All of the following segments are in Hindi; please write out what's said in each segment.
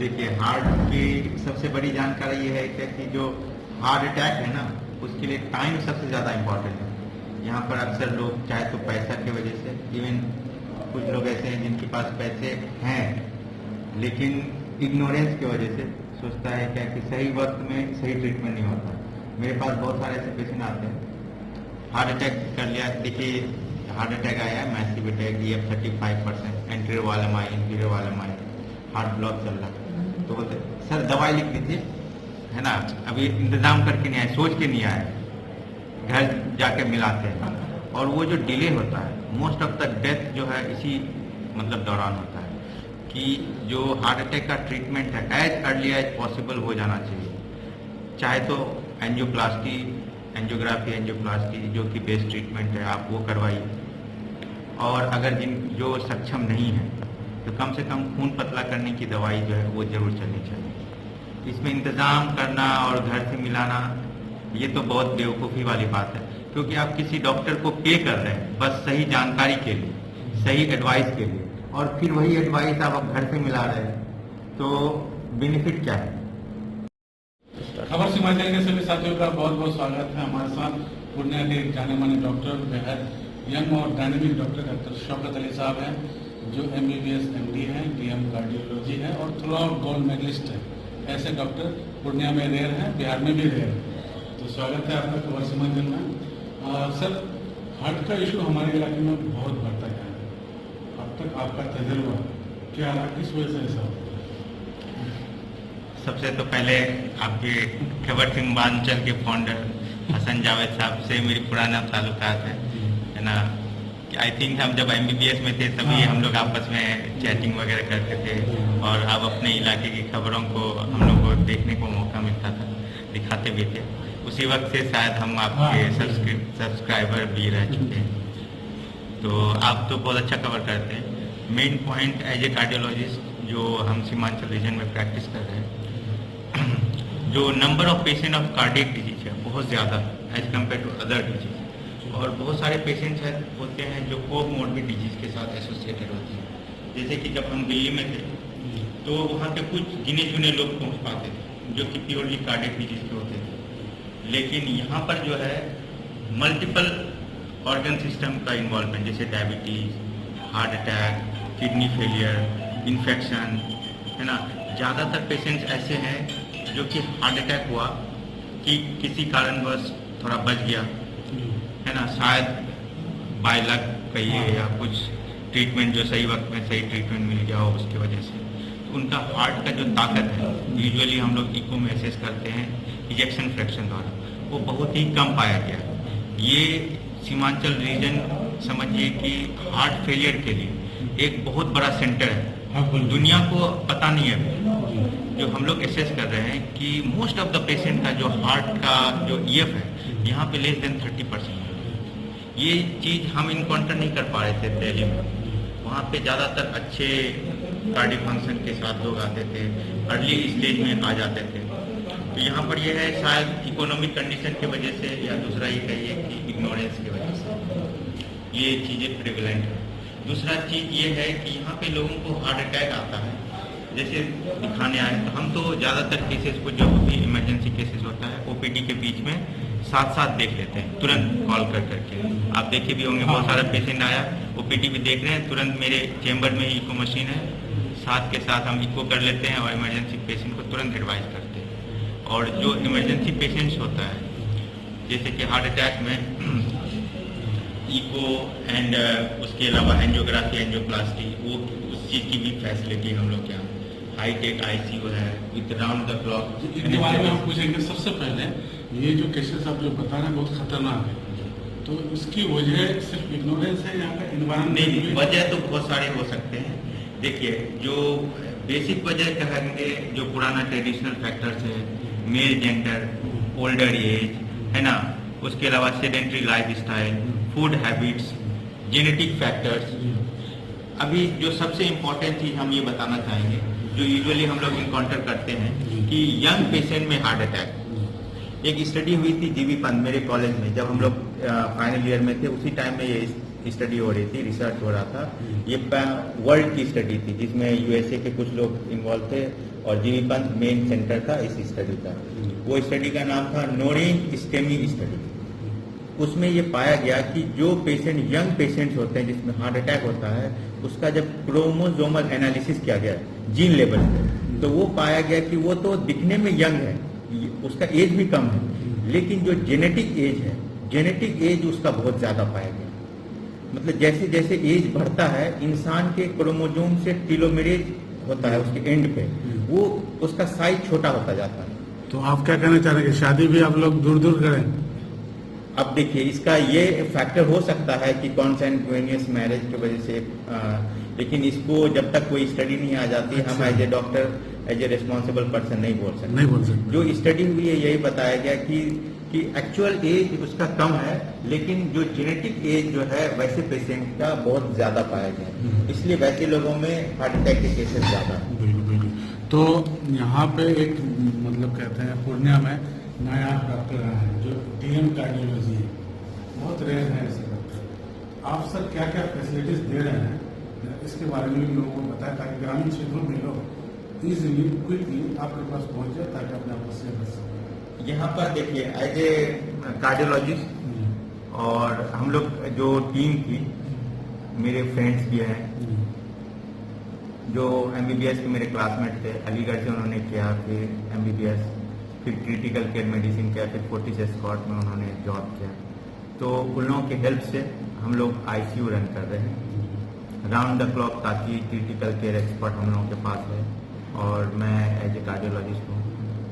देखिए, हार्ट की सबसे बड़ी जानकारी ये है कि जो हार्ट अटैक है ना, उसके लिए टाइम सबसे ज़्यादा इम्पोर्टेंट है। यहाँ पर अक्सर लोग चाहे तो पैसा की वजह से, इवन कुछ लोग ऐसे हैं जिनके पास पैसे हैं लेकिन इग्नोरेंस की वजह से सोचता है क्या कि सही वक्त में सही ट्रीटमेंट नहीं होता। मेरे पास बहुत सारे ऐसे पेशेंट आते हैं, हार्ट अटैक कर लिया। देखिए, हार्ट अटैक आया है, मैसिव अटैक, EF 35%, एंटीरियर वाला माई, इंटीरियर वाला माई, हार्ट ब्लॉक चल रहा है। तो बोलते सर दवाई लिख दीजिए, है ना, अभी इंतजाम करके नहीं आए, सोच के नहीं आए, घर जाके मिलाते हैं। और वो जो डिले होता है, मोस्ट ऑफ द डेथ जो है इसी मतलब दौरान होता है कि जो हार्ट अटैक का ट्रीटमेंट है एज अर्ली एज पॉसिबल हो जाना चाहिए। चाहे तो एंजियोप्लास्टी, एंजियोग्राफी, एंजियोप्लास्टी जो कि बेस्ट ट्रीटमेंट है, आप वो करवाइए। और अगर जो सक्षम नहीं है तो कम से कम खून पतला करने की दवाई जो है वो जरूर चलनी चाहिए। इसमें इंतज़ाम करना और घर से मिलाना ये तो बहुत बेवकूफ़ी वाली बात है, क्योंकि आप किसी डॉक्टर को पे कर रहे हैं बस सही जानकारी के लिए, सही एडवाइस के लिए, और फिर वही एडवाइस आप घर से मिला रहे हैं, तो बेनिफिट क्या है? खबर सीमांचल के सभी साथियों का बहुत बहुत स्वागत है। हमारे साथ पूर्णिया के जाने माने डॉक्टर, बेहद यंग और डायनेमिक डॉक्टर शौकत अली साहब हैं, जो MBBS MD हैं, DM कार्डियोलॉजी है और थ्रू आउट गोल्ड मेडलिस्ट है। ऐसे डॉक्टर पूर्णिया में रेयर हैं, बिहार में भी रेयर है। तो स्वागत है आपका खबर सीमांचल में। सर, हार्ट का इशू हमारे इलाके में बहुत बढ़ता है। अब तक आपका तजुर्बा क्या रहा, किस वजह से ऐसा होता है? सबसे तो पहले आपके खबर सीमांचल के फाउंडर हसन जावेद साहब से मेरी पुराना ताल्लुकात है ना। आई थिंक हम जब MBBS में थे तभी हम लोग आपस में चैटिंग वगैरह करते थे, और अब अपने इलाके की खबरों को हम लोग को देखने को मौका मिलता था, दिखाते भी थे। उसी वक्त से शायद हम आपके सब्सक्राइबर भी रह चुके हैं। तो आप तो बहुत अच्छा कवर करते हैं। Main point as a cardiologist जो हम सीमांचल रीजन में प्रैक्टिस कर रहे हैं, जो number of patient of cardiac disease है बहुत ज़्यादा as compare to other disease, और बहुत सारे पेशेंट्स होते हैं जो कोमॉर्बिड डिजीज के साथ एसोसिएटेड होते हैं। जैसे कि जब हम दिल्ली में थे तो वहाँ पे कुछ गिने चुने लोग पहुँच पाते थे जो कि प्योरली कार्डियक डिजीज के होते थे, लेकिन यहाँ पर जो है मल्टीपल ऑर्गन सिस्टम का इन्वॉल्वमेंट, जैसे diabetes, heart attack, kidney failure, infection, है ना। ज़्यादातर पेशेंट्स ऐसे हैं जो कि हार्ट अटैक हुआ कि किसी कारणवश थोड़ा बच गया, है ना, शायद बाय लक कहिए या कुछ ट्रीटमेंट जो सही वक्त में सही ट्रीटमेंट मिल गया हो उसकी वजह से। तो उनका हार्ट का जो ताकत है, यूजुअली हम लोग इको में एसेस करते हैं इजेक्शन फ्रैक्शन द्वारा, वो बहुत ही कम पाया गया। ये सीमांचल रीजन समझिए कि हार्ट फेलियर के लिए एक बहुत बड़ा सेंटर है। दुनिया को पता नहीं है, जो हम लोग एसेस कर रहे हैं कि मोस्ट ऑफ द पेशेंट का जो हार्ट का जो EF है यहाँ पे लेस देन 30%। ये चीज़ हम इनकाउंटर नहीं कर पा रहे थे दिल्ली में। वहाँ पे ज़्यादातर अच्छे कार्डियक फंक्शन के साथ लोग आते थे, अर्ली स्टेज में आ जाते थे। तो यहाँ पर यह है शायद इकोनॉमिक कंडीशन की वजह से, या दूसरा ये कहिए कि इग्नोरेंस की वजह से ये चीज़ें प्रिविलेंट है। दूसरा चीज़ ये है कि यहाँ पे लोगों को हार्ट अटैक आता है, जैसे दिखाने आए तो हम तो ज़्यादातर केसेस को, जब भी इमरजेंसी केसेस होता है OPD के बीच में साथ साथ देख लेते हैं, तुरंत कॉल कर करके। आप देखे भी होंगे बहुत सारा पेशेंट आया, OPD भी देख रहे हैं, तुरंत मेरे चेंबर में इको मशीन है, साथ के साथ हम इको कर लेते हैं और इमरजेंसी पेशेंट को तुरंत एडवाइस करते हैं। और जो इमरजेंसी पेशेंट्स होता है, जैसे कि हार्ट अटैक में इको एंड उसके अलावा एंजियोग्राफी, एंजियोप्लास्टी, वो उस चीज़ की भी फैसिलिटी हम लोग के यहाँ हाईटेक ICU है विद राउंड द क्लॉक। इनके बारे में हम पूछेंगे। सबसे पहले ये जो केसेस आप जो बता रहे हैं बहुत खतरनाक है, तो इसकी वजह सिर्फ इग्नोरेंस है, यहाँ का एनवायरमेंट? नहीं, वजह तो बहुत सारे हो सकते हैं। देखिए, जो बेसिक वजह कहेंगे, जो पुराना ट्रेडिशनल फैक्टर्स है, मेल जेंडर, ओल्डर एज, है ना, उसके अलावा sedentary life style, food habits, genetic factors. अभी जो सबसे इम्पोर्टेंट चीज़ हम ये बताना चाहेंगे, जो यूजुअली हम लोग इनकाउंटर करते हैं कि यंग पेशेंट में हार्ट अटैक। एक स्टडी हुई थी GV पंत मेरे कॉलेज में, जब हम लोग फाइनल ईयर में थे, उसी टाइम में ये स्टडी हो रही थी, रिसर्च हो रहा था। ये वर्ल्ड की स्टडी थी जिसमें USA के कुछ लोग इन्वॉल्व थे और जीवी पंत मेन सेंटर था इस स्टडी का। वो स्टडी का नाम था नोरेन स्टेमी स्टडी। उसमें ये पाया गया कि जो पेशेंट यंग पेशेंट्स होते हैं जिसमें हार्ट अटैक होता है, उसका जब क्रोमोसोमल एनालिसिस किया गया जीन लेवल पे, तो वो पाया गया कि वो तो दिखने में यंग है, उसका एज भी कम है, लेकिन जो जेनेटिक एज है, जेनेटिक एज उसका बहुत ज्यादा पाया गया। मतलब जैसे जैसे एज बढ़ता है, इंसान के क्रोमोसोम से टीलोमेरेज होता है उसके एंड पे, वो उसका साइज छोटा होता जाता है। तो आप क्या कहना चाह रहे हैं कि शादी भी आप लोग दूर दूर करें? अब देखिए, इसका ये फैक्टर हो सकता है कि कॉन्सेंगुइनियस मैरिज की वजह से, लेकिन इसको जब तक कोई स्टडी नहीं आ जाती, अच्छा। हम as a doctor, as a responsible person नहीं बोल सकते। जो स्टडी हुई है यही बताया गया कि एक्चुअल एज उसका कम है, लेकिन जो जेनेटिक एज जो है वैसे पेशेंट का बहुत ज्यादा पाया गया, इसलिए वैसे लोगों में हार्ट अटैक के केसेस ज्यादा है। बिल्कुल बिल्कुल। तो यहाँ पे एक मतलब कहते हैं पूर्णिया में नया डॉक्टर आए हैं जो DM कार्डियोलॉजी है, बहुत रेयर है ऐसे डॉक्टर। आप सर क्या क्या फैसिलिटीज दे रहे हैं, इसके बारे में भी लोगों को बताएं ताकि ग्रामीण क्षेत्रों में लोग इजीली क्विकली आपके पास पहुंच जाए ताकि अपने आप को सेव कर सकें। यहाँ पर देखिए, एज ए कार्डियोलॉजिस्ट और हम लोग जो टीम थी, मेरे फ्रेंड्स भी हैं जो MBBS के मेरे क्लासमेट थे, अलीगढ़ से उन्होंने किया, फिर MBBS, फिर क्रिटिकल केयर मेडिसिन किया, फिर फोर्टिस एस्कॉर्ट में उन्होंने जॉब किया। तो उन लोगों की हेल्प से हम लोग ICU रन कर रहे हैं राउंड द क्लॉक, ताकि क्रिटिकल केयर एक्सपर्ट हम लोगों के पास है और मैं एज ए कार्डियोलॉजिस्ट हूँ।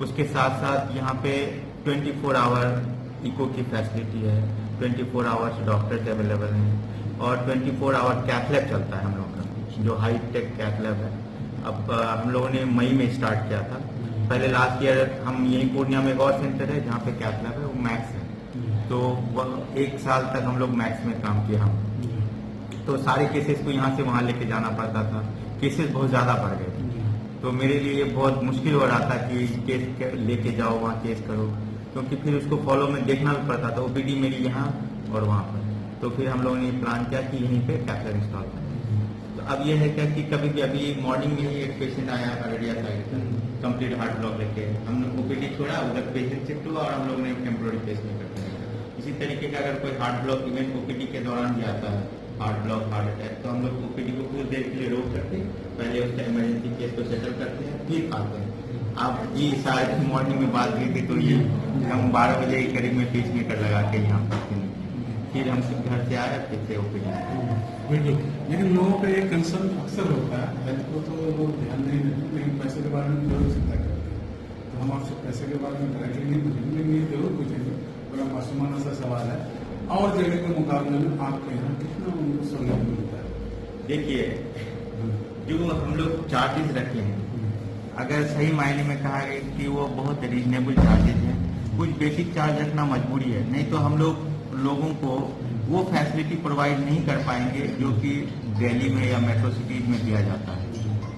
उसके साथ साथ यहाँ पे 24 आवर इको की फैसिलिटी है, 24 आवर्स डॉक्टर्स अवेलेबल हैं और 24 आवर कैथ लैब चलता है हम लोग का, जो हाई टेक कैथ लैब है। अब हम लोगों ने मई में स्टार्ट किया था। पहले लास्ट ईयर हम यही पूर्णिया में एक और सेंटर है जहाँ पे कैथ लैब है, वो मैक्स है, तो वह 1 साल तक हम लोग मैक्स में काम किए हम। तो सारे केसेस को यहाँ से वहाँ लेके जाना पड़ता था, केसेस बहुत ज़्यादा बढ़ गए थे, तो मेरे लिए बहुत मुश्किल हो रहा था कि केस लेके जाओ वहाँ केस करो, क्योंकि फिर उसको फॉलो में देखना भी पड़ता था। OPD मेरी यहाँ और वहाँ पर, तो फिर हम लोगों ने प्लान किया कि यहीं पे कैथ लैब इंस्टॉल करें। तो अब यह है क्या कि कभी भी अभी मॉर्निंग में ही एक पेशेंट आया अररिया साइड से, कंप्लीट हार्ट ब्लॉक लेके, हमने OPD छोड़ा, उधर पेशेंट शिफ्ट हुआ और हम लोग ने टेम्पोररी केस में करते हैं। इसी तरीके का अगर कोई हार्ट ब्लॉक इवेंट OPD के दौरान भी आता है, हार्ट ब्लॉक, हार्ट अटैक, तो हम लोग OPD को कुछ देर के लिए रोक करके पहले उसका इमरजेंसी केस को सेटल करते हैं, फिर आते हैं। आप जी शायद मॉर्निंग में बात की थी, तो ये हम 12 बजे के करीब में पेस मेकर लगा के यहाँ पर, फिर हम सब घर से आए, फिर से OPD। बिल्कुल, लेकिन लोगों का एक कंसर्न अक्सर होता है, हेल्थ को तो लोग ध्यान नहीं देते, लेकिन पैसे के बारे में जरूर चिंता करते हैं। तो हम आपसे पैसे के बारे में डायरेक्टली नहीं पूछेंगे, लेकिन ये जरूर पूछेंगे, बड़ा मासूमाना सा सवाल है, और जगह के मुकाबले में आपके यहाँ कितना उनको सहूलियत मिलता है? देखिए, जो हम लोग चार्जेस रखे हैं, अगर सही मायने में कहा है कि वो बहुत रीजनेबल चार्जेस हैं। कुछ बेसिक चार्ज रखना मजबूरी है, नहीं तो हम लोग लोगों को वो फैसिलिटी प्रोवाइड नहीं कर पाएंगे जो कि दिल्ली में या मेट्रो सिटीज में दिया जाता है,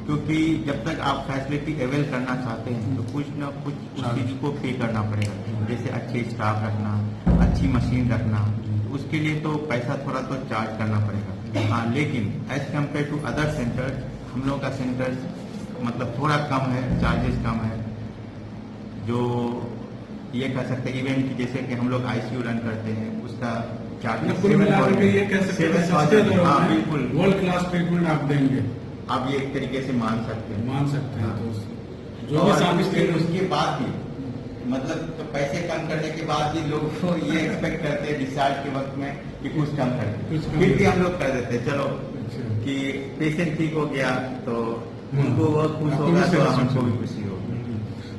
क्योंकि जब तक आप फैसिलिटी अवेल करना चाहते हैं तो कुछ ना कुछ उस चीज को पे करना पड़ेगा, जैसे अच्छे स्टाफ रखना, अच्छी मशीन रखना, उसके लिए तो पैसा थोड़ा तो चार्ज करना पड़ेगा। हाँ, लेकिन as compare to other centre, हम लोग का सेंटर मतलब थोड़ा कम है, चार्जेस कम है। जो ये कह सकते हैं इवेंट की, जैसे कि हम लोग ICU रन करते हैं, उसका चार्जेस बिल्कुल वर्ल्ड क्लास ट्रीटमेंट आप देंगे, आप ये एक तरीके से मान सकते हैं। तो जो भी साथ उसके बाद भी मतलब तो पैसे कम करने के बाद भी लोग को ये एक्सपेक्ट करते हैं डिस्चार्ज के वक्त में कि कुछ कम कर दे, फिर भी हम लोग कर देते हैं। चलो कि पेशेंट ठीक हो गया तो उनको बहुत खुश होगा, तो हमको भी खुशी होगी।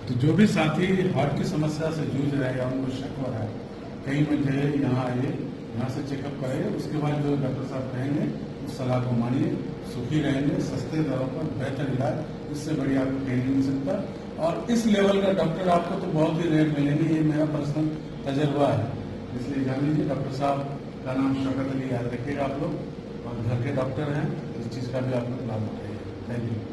तो जो भी साथी हार्ट की समस्या से जूझ रहे हैं या उनको शक हो रहा है, कहीं मुझे यहाँ आइए, यहाँ से चेकअप कराइए, उसके बाद जो डॉक्टर साहब कहेंगे उस सलाह को मानिए, सुखी रहेंगे, सस्ते दरों पर बेहतर इलाज, इससे बड़ी आपको कहीं नहीं मिल सकता। और इस लेवल का डॉक्टर आपको तो बहुत ही रेयर मिलेंगे, ये मेरा पर्सनल तजर्बा है। इसलिए जान लीजिए, डॉक्टर साहब का नाम शौकत अली याद रखिएगा आप लोग, और घर के डॉक्टर हैं, इस चीज़ का भी आप लोग लाभ उठाइए। Thank you.